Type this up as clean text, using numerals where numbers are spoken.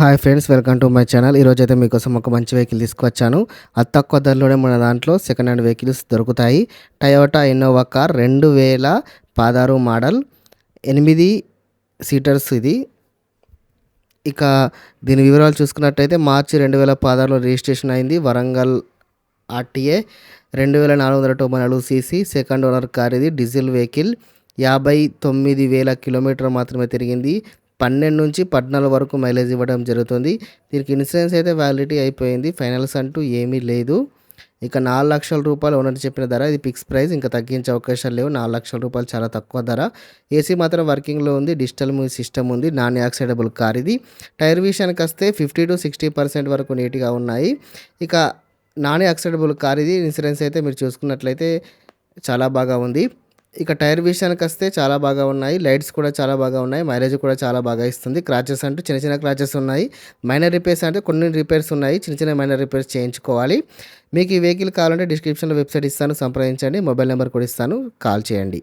Hi friends, welcome to my channel. ఈరోజైతే మీకోసం ఒక మంచి వెహికల్ తీసుకొచ్చాను. అతి తక్కువ ధరలోనే మన దాంట్లో సెకండ్ హ్యాండ్ వెహికల్స్ దొరుకుతాయి. Toyota Innova car 2016 model 8 seaters ఇది. ఇక దీని వివరాలు చూసుకున్నట్టయితే మార్చి 2016లో రిజిస్ట్రేషన్ అయింది. Warangal RTA 2494 CC second owner car ఇది. డీజిల్ వెహికల్ 59,000 కిలోమీటర్ మాత్రమే తిరిగింది. 12 నుంచి 14 వరకు మైలేజ్ ఇవ్వడం జరుగుతుంది. దీనికి ఇన్సూరెన్స్ అయితే వ్యాలిడిటీ అయిపోయింది. ఫైనల్స్ అంటూ ఏమీ లేదు. ఇక 4,00,000 రూపాయలు ఓనర్ చెప్పిన ధర. ఇది ఫిక్స్ ప్రైస్, ఇంకా తగ్గించే అవకాశాలు లేవు. 4,00,000 రూపాయలు చాలా తక్కువ ధర. ఏసీ మాత్రం వర్కింగ్లో ఉంది. డిజిటల్ మ్యూజిక్ సిస్టమ్ ఉంది. నాన్ యాక్సిడబుల్ కార్ ఇది. టైర్ విషయానికి వస్తే 50-60% వరకు నీట్గా ఉన్నాయి. ఇక నాన్ యాక్సిడబుల్ కార్ ఇది. ఇన్సూరెన్స్ అయితే మీరు చూసుకున్నట్లయితే చాలా బాగా ఉంది. ఇక టైర్ విషయానికి వస్తే చాలా బాగా ఉన్నాయి. లైట్స్ కూడా చాలా బాగా ఉన్నాయి. మైలేజ్ కూడా చాలా బాగా ఇస్తుంది. క్రాచెస్ అంటూ చిన్న చిన్న క్రాచెస్ ఉన్నాయి. మైనర్ రిపేర్స్ అంటే కొన్ని రిపేర్స్ ఉన్నాయి. చిన్న చిన్న మైనర్ రిపేర్స్ చేయించుకోవాలి. మీకు ఈ వెహికల్ కావాలంటే డిస్క్రిప్షన్లో వెబ్సైట్ ఇస్తాను, సంప్రదించండి. మొబైల్ నెంబర్ కూడా ఇస్తాను, కాల్ చేయండి.